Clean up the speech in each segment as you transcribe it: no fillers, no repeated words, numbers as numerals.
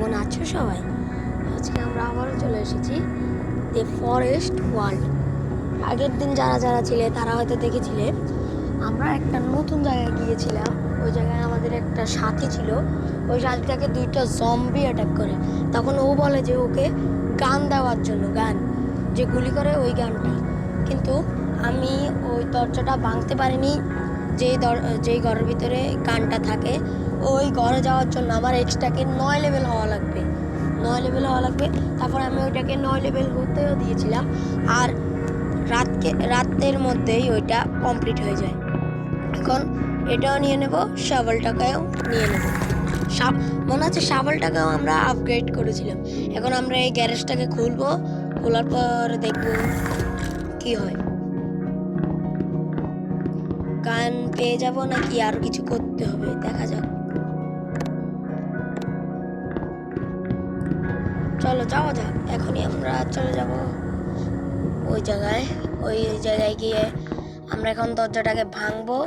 কেমন আছো সবাই? আজকে আমরা আবারও চলে এসেছি দ্য ফরেস্ট ওয়ার্ল্ড। আগের দিন যারা যারা ছিলে তারা হয়তো দেখেছিলে আমরা একটা নতুন জায়গায় গিয়েছিলাম। ওই জায়গায় আমাদের একটা সাথী ছিল, ওই সাথীটাকে দুইটা জম্বি অ্যাটাক করে। তখন ও বলে যে ওকে গান দেওয়ার জন্য, গান যে গুলি করে ওই গানটা। কিন্তু আমি ওই দরজাটা ভাঙতে পারিনি। যেই ঘরের ভিতরে গানটা থাকে ওই ঘরে যাওয়ার জন্য আমার এক্সট্রাকে 9 লেভেল হওয়া লাগবে, 9 লেভেল হওয়া লাগবে। তারপর আমি ওইটাকে 9 লেভেল হতেও দিয়েছিলাম, আর রাতের মধ্যেই ওইটা কমপ্লিট হয়ে যায়। এখন এটাও নিয়ে নেব, শাবলটাকেও নিয়ে নেব। মনে আছে শাবলটাকেও আমরা আপগ্রেড করেছিলাম। এখন আমরা এই গ্যারেজটাকে খুলবো, খোলার পর দেখব কি হয়। গান পেয়ে যাব নাকি আর কিছু করতে হবে, দেখা যাক। চলো যাওয়া যাক। এখনই আমরা চলে যাব ওই জায়গায় গিয়ে আমরা এখন দরজাটাকে ভাঙবো।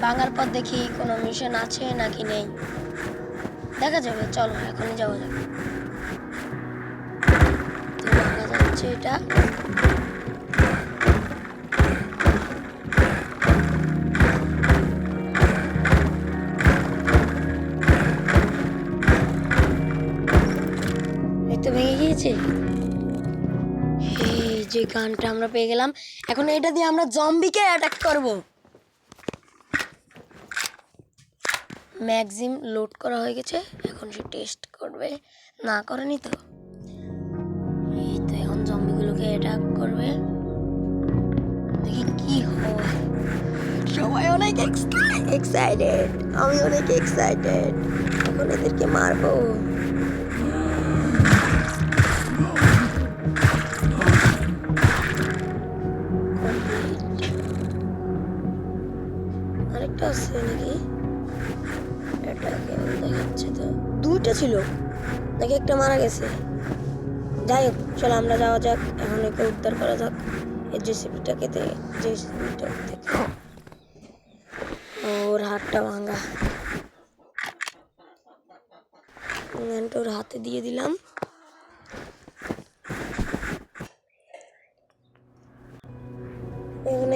ভাঙার পর দেখি কোনো মিশন আছে নাকি নেই, দেখা যাবে। চলো এখনই যাওয়া যাক। ভাঙা যাচ্ছে এটা। এই তো ভেঙে গিয়েছে। এই যে গানটা আমরা পেয়ে গেলাম, এখন এটা দিয়ে আমরা জম্বিকে অ্যাটাক করব। ম্যাক্সিম লোড করা হয়ে গেছে, এখন সে টেস্ট করবে। না করেনি তো। এই তো এখন জম্বিগুলোকে অ্যাটাক করবে, দেখি কি হয়। সবাই অনেক এক্সাইটেড, আমি অনেক এক্সাইটেড। এখন এদেরকে মারবো। আরেকটা আছে নাকি? এটাকে দেখাচ্ছে তো, দুইটা ছিল নাকি, একটা মারা গেছে। যাই হোক, চলো আমরা যাওয়া যাক, এখন একে উদ্ধার করা যাক। এই জেসিবিটাকে থেকে ওর হাতটা ভাঙা, ওর হাতে দিয়ে দিলাম।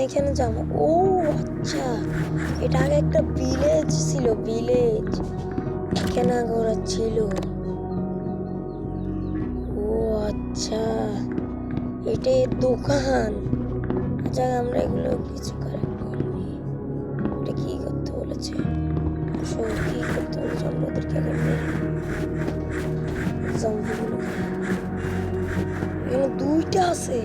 এখানে যাবো। ও আচ্ছা, এটা আগে একটা ভিলেজ ছিল, ভিলেজ এখানে ঘোরা ছিল। ও আচ্ছা, এটা দোকান। আচ্ছা, আমরা এগুলো কিছু কালেক্ট করিনি। এটা কি করতে বলেছে? কি করতে বলেছে? আমরা ওদেরকে এখানে দুইটা আছে।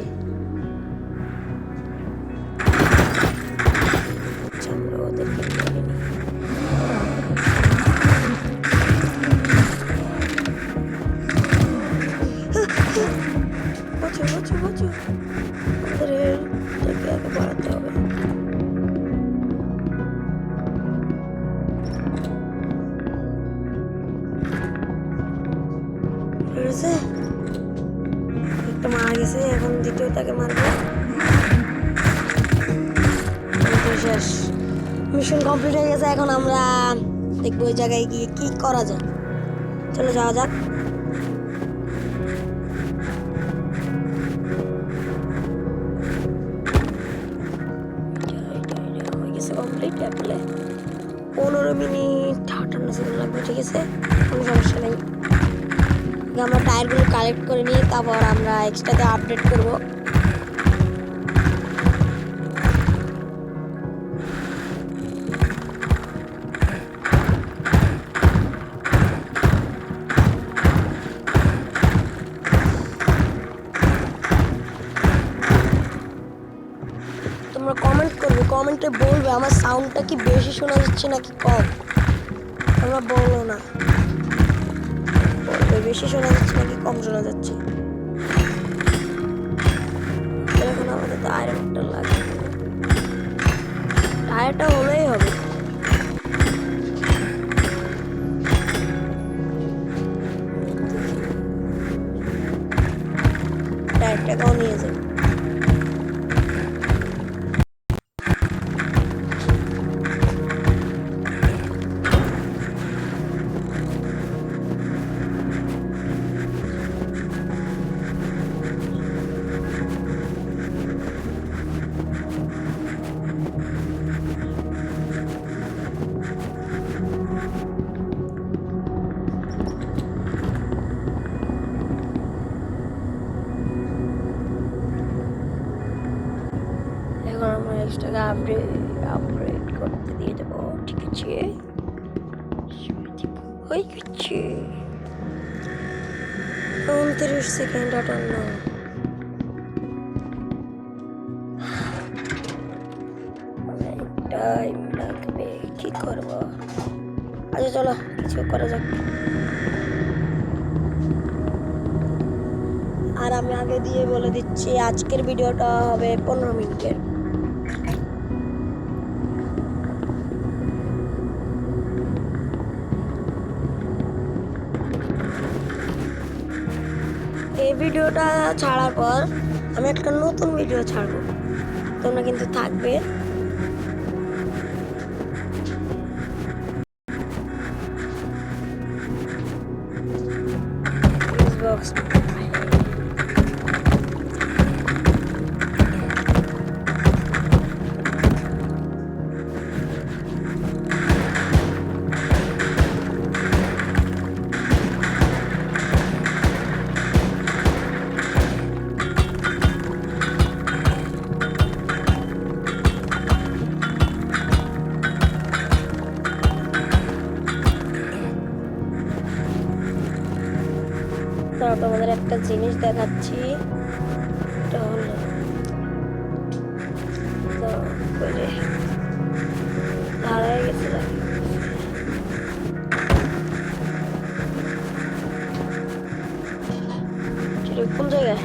আমরা ওদেরকে করিনি। আমাদের আগে বাড়াতে হবে। একটা মারা গেছে, এখন দ্বিতীয়টাকে মারবো। শেষ, মিশন কমপ্লিট হয়ে গেছে। এখন আমরা দেখবো ওই জায়গায় গিয়ে কি করা যায়। চলো যাওয়া যাক। হয়ে গেছে কমপ্লিট। 15 মিনিট 58 সেকেন্ড লাগবে, ঠিক আছে, কোনো সমস্যা নেই। আমরা টায়ারগুলো কালেক্ট করে নিই, তারপর আমরা এক্সট্রাতে আপডেট করবো। তোমরা কমেন্ট করবে, কমেন্টে বলবে আমার সাউন্ডটা কি বেশি শোনা যাচ্ছে নাকি কম। তোমরা বলো না, বলবে বেশি শোনা যাচ্ছে নাকি কম শোনা যাচ্ছে। এখন আমাদের তো আয়রনটা লাগবে, টায়ারটা হলেই হবে। টায়ারটাকেও নিয়ে যাবে। জায়গা আপগ্রেড করতে দিয়ে দেবো। ঠিক আছে, হয়ে গেছে। 29 সেকেন্ড 58। টাইম লাগবে, কি করবো? আচ্ছা চলো কিছু করা যাক। আর আমি আগে দিয়ে বলে দিচ্ছি আজকের ভিডিওটা হবে 15 মিনিটের। এই ভিডিওটা ছাড়ার পর আমি একটা নতুন ভিডিও ছাড়বো, তোমরা কিন্তু থাকবে। বক্স তোমাদের একটা জিনিস দেখাচ্ছি। এটা হলো হারাই গেছে, কোন জায়গায়?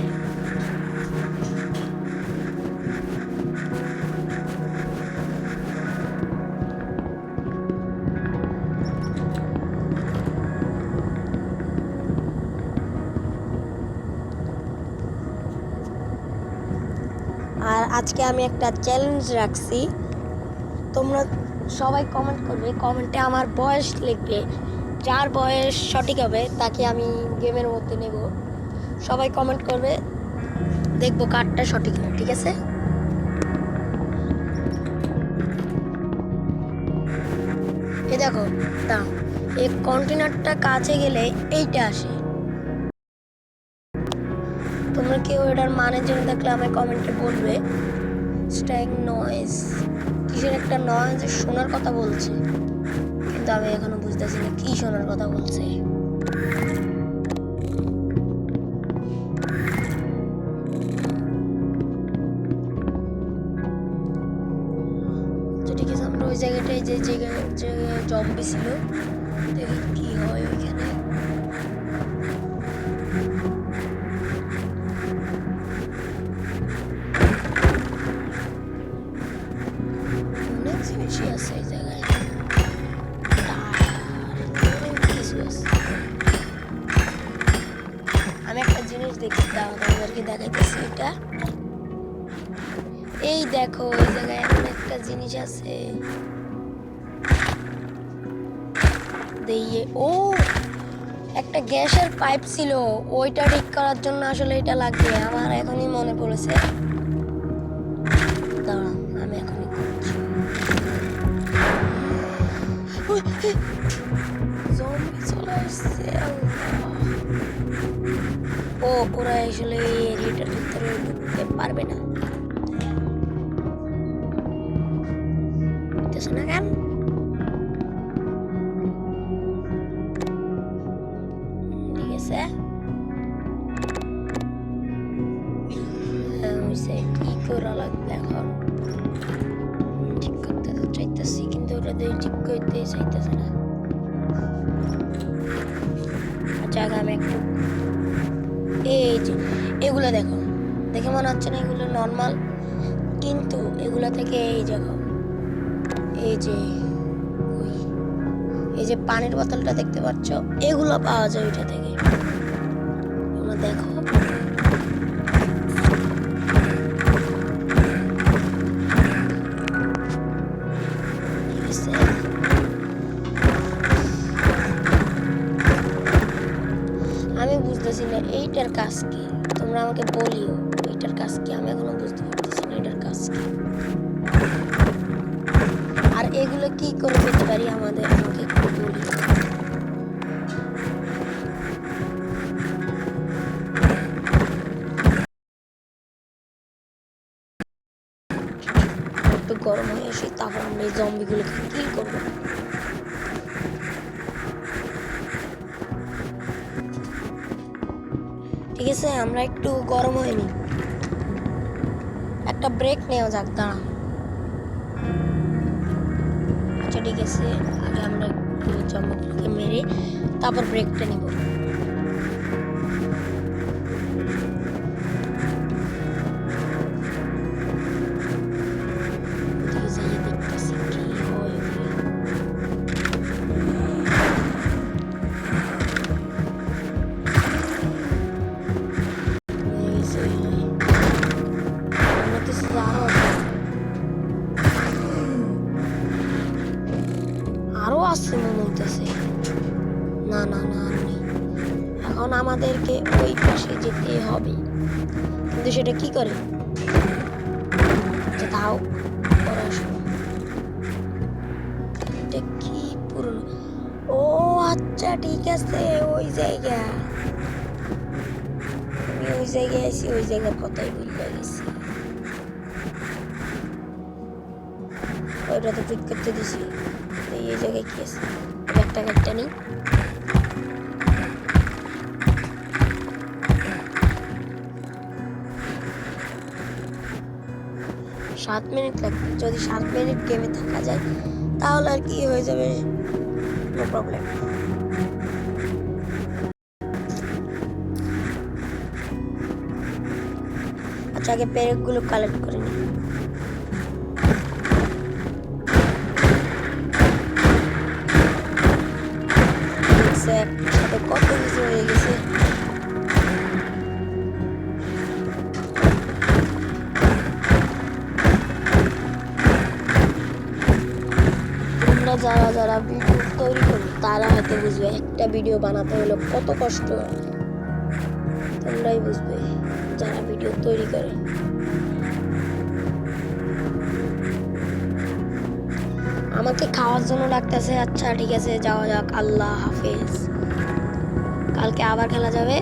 আর আজকে আমি একটা চ্যালেঞ্জ রাখছি, তোমরা সবাই কমেন্ট করবে, কমেন্টে আমার বয়স লিখবে, যার বয়স সঠিক হবে তাকে আমি গেমের মধ্যে নেব। সবাই কমেন্ট করবে, দেখবো কারটা সঠিক হবে। ঠিক আছে, এই দেখো দাও, এই কন্টেনারটা কাছে গেলে এইটা আসে। তোমরা কেউ এটার মানে জেনে থাকলে আমায় কমেন্টে বলবে। স্ট্যাং নয়েজ, কিসের একটা নয়েজ শোনার কথা বলছে, কিন্তু আমি এখনো বুঝতেছি না কি শোনার কথা বলছে। ঠিক আছে, আমরা ওই জায়গাটায় যে জম্বি ছিল, দেখি কি হয় ওইখানে। আমি একটা জিনিস দেখছি, তোমাদেরকে দেখাইতেছি। এটা এই দেখো, এই জায়গায় এমন একটা জিনিস আছে। ও একটা গ্যাসের পাইপ ছিল, ওইটা ঠিক করার জন্য আসলে এটা লাগবে। আমার এখনই মনে পড়েছে, দাঁড়াও আমি এখনই করছি। ও ওরা আসলে এই এরিয়াটার ভিতরে ঢুকতে পারবে না, বুঝতেছো না কেন? ঠিক আছে, কি করা লাগবে এখন? ঠিক করতে তো চাইতেছি, কিন্তু ওটা দিয়ে ঠিক করতে চাইতেছে না। আচ্ছা আমি একটু এই যে এগুলো দেখো, দেখে মনে হচ্ছে না এগুলো নর্মাল, কিন্তু এগুলো থেকে এই দেখো, এই যে পানির বোতলটা দেখতে পাচ্ছ, এগুলো পাওয়া যায় ওইটা থেকে। তোমরা দেখো, আমি বুঝতেছি না এইটার কাজ কি, তোমরা আমাকে বলিও এইটার কাজ কি। আমি এখনো বুঝতে পারতেছি না এটার কাজ কি, আর এগুলো কি করে পেতে পারি আমাকে একটু বলি। একটু গরম হয়ে আসি, তারপর আমরা এই জম্বিগুলোকে কিল করবো। ঠিক আছে, আমরা একটু গরম হয়ে নিই, একটা ব্রেক নেওয়া যাক, দাঁড়া। আচ্ছা ঠিক আছে, আগে আমরা একটু জম্বিগুলোকে মেরে তারপর ব্রেকটা নিব। দেখতেছি কি হয়। আরো আছে মনে হইতেছে। না না না, আর নেই। এখন আমাদেরকে ওই পাশে যেতে হবে, কিন্তু সেটা কি করে যে তাও পড়াশোনা। এটা কি পুরনো? ও আচ্ছা ঠিক আছে, ওই জায়গা। আমি ওই জায়গায় আছি, ওই জায়গার কথাই ভুলে গেছি। ওইটা তো ফিট করতে দিছি। এই জায়গায় কি আছে? একটা গাড়িটা নেই। সাত মিনিট লাগবে, যদি 7 মিনিট গেমে থাকা যায় তাহলে আর কি হয়ে যাবে, নো প্রবলেম। আচ্ছা আগে পেরেকগুলো কালেক্ট করে নিই। একসাথে কত কিছু হয়ে গেছে। যারা যারা ভিডিও তৈরি করি তারা হয়তো বুঝবে একটা ভিডিও বানাতে হলো কত কষ্ট। তোমরাই বুঝবে যারা ভিডিও তৈরি করে। আমাকে খাওয়ার জন্য ডাকতেছে। আচ্ছা ঠিক আছে, যাওয়া যাক। আল্লাহ হাফেজ, কালকে আবার খেলা যাবে।